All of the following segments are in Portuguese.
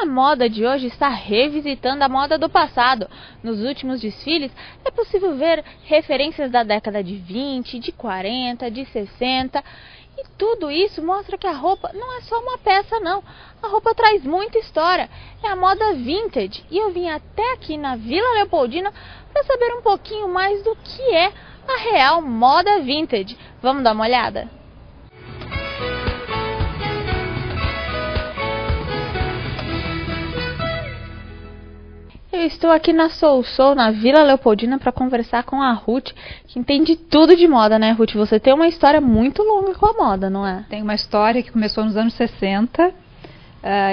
a moda de hoje está revisitando a moda do passado. Nos últimos desfiles é possível ver referências da década de 20, de 40, de 60... E tudo isso mostra que a roupa não é só uma peça, não. A roupa traz muita história. É a moda vintage. E eu vim até aqui na Vila Leopoldina para saber um pouquinho mais do que é a real moda vintage. Vamos dar uma olhada? Eu estou aqui na Sousou, na Vila Leopoldina, para conversar com a Ruth, que entende tudo de moda, né, Ruth? Você tem uma história muito longa com a moda, não é? Tem uma história que começou nos anos 60,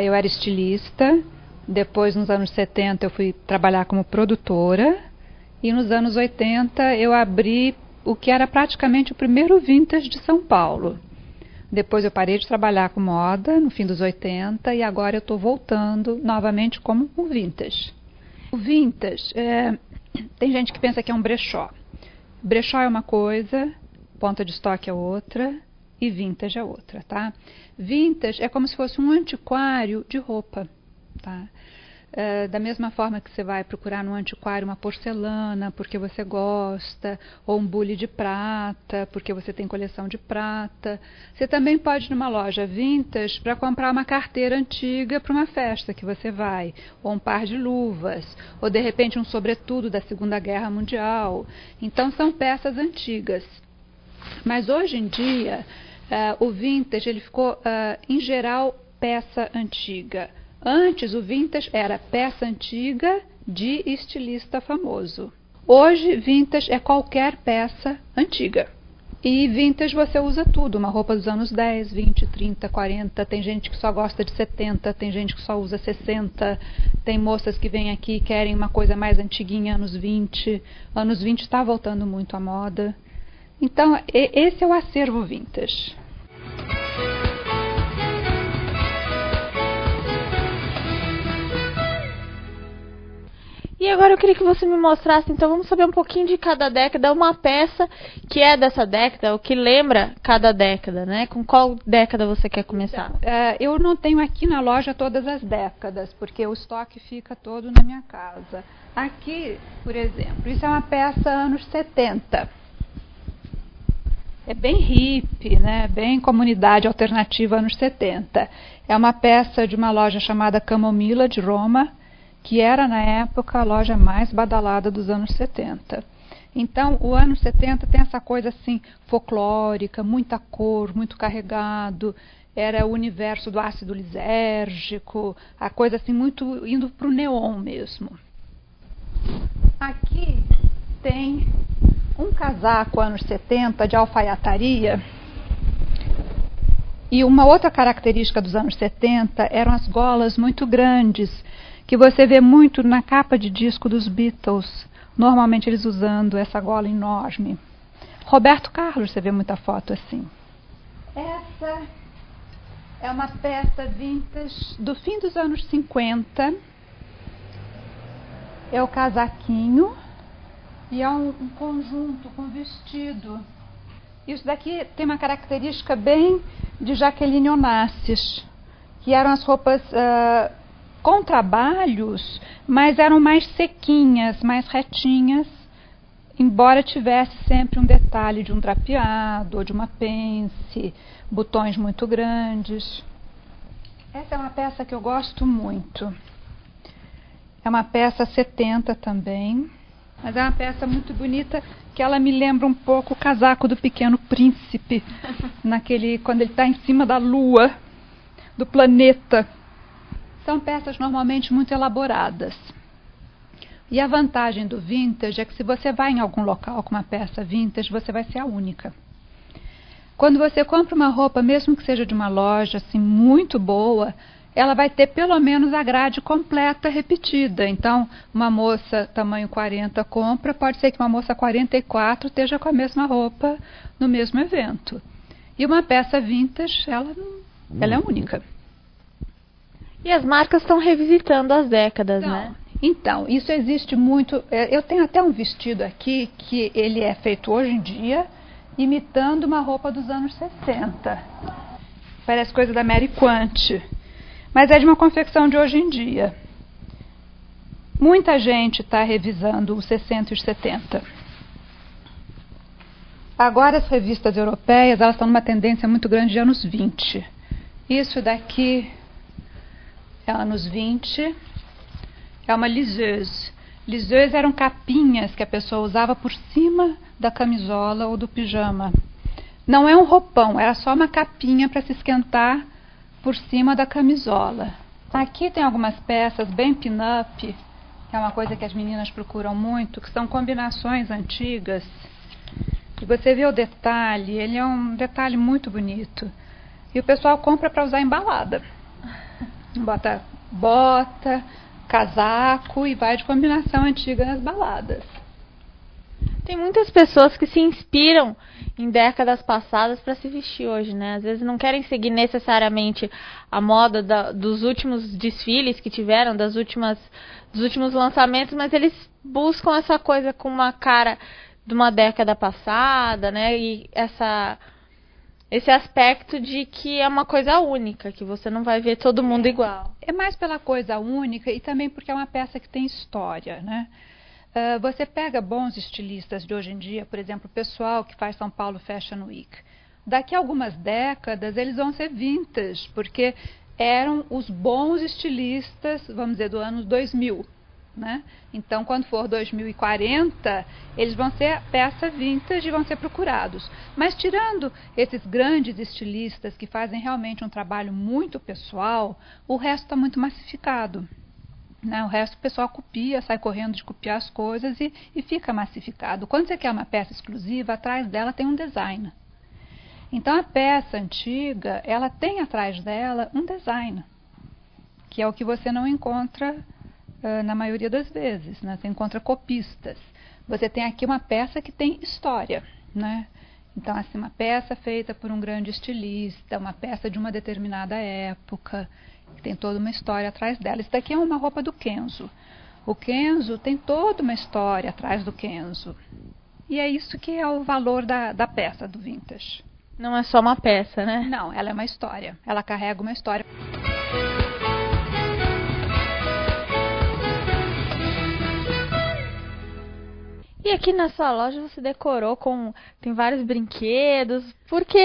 eu era estilista, depois nos anos 70 eu fui trabalhar como produtora, e nos anos 80 eu abri o que era praticamente o primeiro vintage de São Paulo. Depois eu parei de trabalhar com moda no fim dos 80 e agora eu estou voltando novamente como o vintage. O vintage, tem gente que pensa que é um brechó. Brechó é uma coisa, ponta de estoque é outra e vintage é outra, tá? Vintage é como se fosse um antiquário de roupa, tá? Da mesma forma que você vai procurar no antiquário uma porcelana porque você gosta, ou um bule de prata porque você tem coleção de prata. Você também pode ir numa loja vintage para comprar uma carteira antiga para uma festa que você vai, ou um par de luvas, ou de repente um sobretudo da Segunda Guerra Mundial. Então são peças antigas. Mas hoje em dia, o vintage ele ficou, em geral, peça antiga. Antes, o vintage era peça antiga de estilista famoso. Hoje, vintage é qualquer peça antiga. E vintage você usa tudo, uma roupa dos anos 10, 20, 30, 40. Tem gente que só gosta de 70, tem gente que só usa 60. Tem moças que vêm aqui e querem uma coisa mais antiguinha, anos 20. Anos 20 está voltando muito à moda. Então, esse é o acervo vintage. E agora eu queria que você me mostrasse, então vamos saber um pouquinho de cada década, uma peça que é dessa década, o que lembra cada década, né? Com qual década você quer começar? Então, eu não tenho aqui na loja todas as décadas, porque o estoque fica todo na minha casa. Aqui, por exemplo, isso é uma peça anos 70. É bem hippie, né? Bem comunidade alternativa anos 70. É uma peça de uma loja chamada Camomilla, de Roma, que era, na época, a loja mais badalada dos anos 70. Então, o ano 70 tem essa coisa, assim, folclórica, muita cor, muito carregado. Era o universo do ácido lisérgico, a coisa, assim, muito indo para o neon mesmo. Aqui tem um casaco anos 70 de alfaiataria. E uma outra característica dos anos 70 eram as golas muito grandes, que você vê muito na capa de disco dos Beatles, normalmente eles usando essa gola enorme. Roberto Carlos, você vê muita foto assim. Essa é uma peça vintage do fim dos anos 50. É o casaquinho e é um conjunto com vestido. Isso daqui tem uma característica bem de Jaqueline Onassis, que eram as roupas com trabalhos, mas eram mais sequinhas, mais retinhas, embora tivesse sempre um detalhe de um drapeado ou de uma pence, botões muito grandes. Essa é uma peça que eu gosto muito. É uma peça 70 também, mas é uma peça muito bonita, que ela me lembra um pouco o casaco do Pequeno Príncipe, quando ele está em cima da lua, do planeta. São peças normalmente muito elaboradas. E a vantagem do vintage é que se você vai em algum local com uma peça vintage, você vai ser a única. Quando você compra uma roupa, mesmo que seja de uma loja assim, muito boa, ela vai ter pelo menos a grade completa repetida. Então, uma moça tamanho 40 compra, pode ser que uma moça 44 esteja com a mesma roupa no mesmo evento. E uma peça vintage, ela é única. E as marcas estão revisitando as décadas, né? Então, isso existe muito. Eu tenho até um vestido aqui que ele é feito hoje em dia, imitando uma roupa dos anos 60. Parece coisa da Mary Quant. mas é de uma confecção de hoje em dia. Muita gente está revisando os 60 e os 70. Agora as revistas europeias, elas estão numa tendência muito grande de anos 20. Isso daqui é anos 20, é uma liseuse. Liseuses eram capinhas que a pessoa usava por cima da camisola ou do pijama. Não é um roupão, era só uma capinha para se esquentar por cima da camisola. Aqui tem algumas peças bem pin-up, que é uma coisa que as meninas procuram muito, que são combinações antigas. E você vê o detalhe, ele é um detalhe muito bonito. E o pessoal compra para usar em balada. Bota, casaco e vai de combinação antiga nas baladas. Tem muitas pessoas que se inspiram em décadas passadas para se vestir hoje, né? Às vezes não querem seguir necessariamente a moda dos últimos desfiles que tiveram, dos últimos lançamentos, mas eles buscam essa coisa com uma cara de uma década passada, né? E esse aspecto de que é uma coisa única, que você não vai ver todo mundo igual. É mais pela coisa única e também porque é uma peça que tem história, né? Você pega bons estilistas de hoje em dia, por exemplo, o pessoal que faz São Paulo Fashion Week. Daqui a algumas décadas eles vão ser vintage, porque eram os bons estilistas, vamos dizer, do ano 2000. Né? Então, quando for 2040, eles vão ser peça vintage e vão ser procurados. Mas tirando esses grandes estilistas que fazem realmente um trabalho muito pessoal, o resto está muito massificado. Né? O resto o pessoal copia, sai correndo de copiar as coisas e fica massificado. Quando você quer uma peça exclusiva, atrás dela tem um design. Então a peça antiga, ela tem atrás dela um design, que é o que você não encontra na maioria das vezes, né? Você encontra copistas. Você tem aqui uma peça que tem história, né? Então, assim, uma peça feita por um grande estilista, uma peça de uma determinada época, que tem toda uma história atrás dela. Isso daqui é uma roupa do Kenzo. O Kenzo tem toda uma história atrás do Kenzo. E é isso que é o valor da peça, do vintage. Não é só uma peça, né? Não, ela é uma história. Ela carrega uma história. E aqui na sua loja você decorou tem vários brinquedos. Por que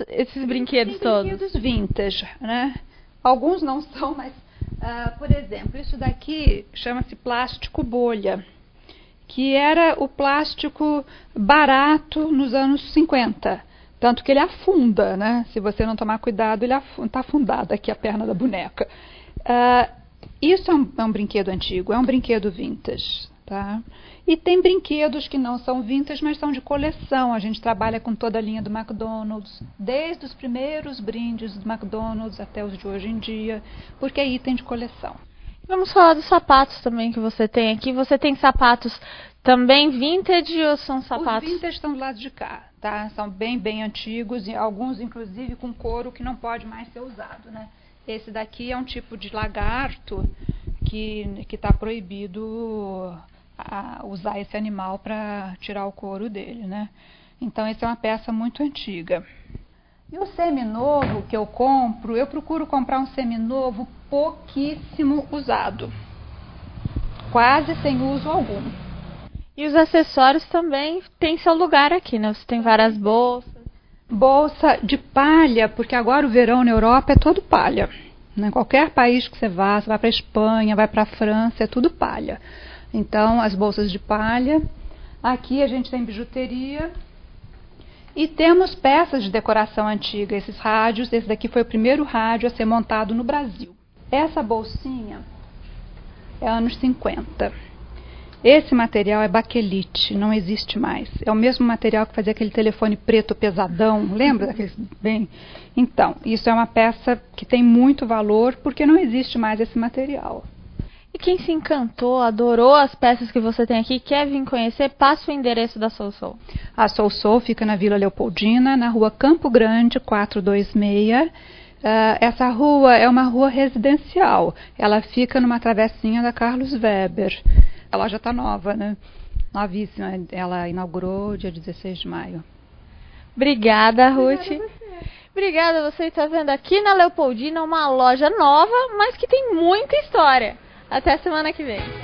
esses brinquedos todos? Brinquedos vintage, né? Alguns não são, mas, por exemplo, isso daqui chama-se plástico bolha, que era o plástico barato nos anos 50. Tanto que ele afunda, né? Se você não tomar cuidado, ele está afundado aqui a perna da boneca. Isso é um brinquedo antigo, é um brinquedo vintage. Tá? E tem brinquedos que não são vintage, mas são de coleção. A gente trabalha com toda a linha do McDonald's, desde os primeiros brindes do McDonald's até os de hoje em dia, porque é item de coleção. Vamos falar dos sapatos também que você tem aqui. Você tem sapatos também vintage ou são sapatos? Os vintage estão do lado de cá, tá? São bem antigos, e alguns inclusive com couro que não pode mais ser usado, né? Esse daqui é um tipo de lagarto que está proibido usar esse animal para tirar o couro dele, né? Então, essa é uma peça muito antiga. E o seminovo que eu compro, eu procuro comprar um seminovo pouquíssimo usado, quase sem uso algum. E os acessórios também têm seu lugar aqui, né? Você tem várias bolsas. Bolsa de palha, porque agora o verão na Europa é todo palha. Em qualquer país que você vai para a Espanha, vai para a França, é tudo palha. Então, as bolsas de palha. Aqui a gente tem bijuteria. E temos peças de decoração antiga. Esses rádios, esse daqui foi o primeiro rádio a ser montado no Brasil. Essa bolsinha é anos 50. Esse material é baquelite, não existe mais. É o mesmo material que fazia aquele telefone preto pesadão, lembra daqueles bem? Então, isso é uma peça que tem muito valor porque não existe mais esse material. E quem se encantou, adorou as peças que você tem aqui, quer vir conhecer, passa o endereço da Soul Soul. A Soul Soul fica na Vila Leopoldina, na rua Campo Grande, 426. Essa rua é uma rua residencial. Ela fica numa travessinha da Carlos Weber. A loja está nova, né? Novíssima. Ela inaugurou dia 16 de maio. Obrigada, Ruth. Obrigada, você está vendo aqui na Leopoldina uma loja nova, mas que tem muita história. Até semana que vem.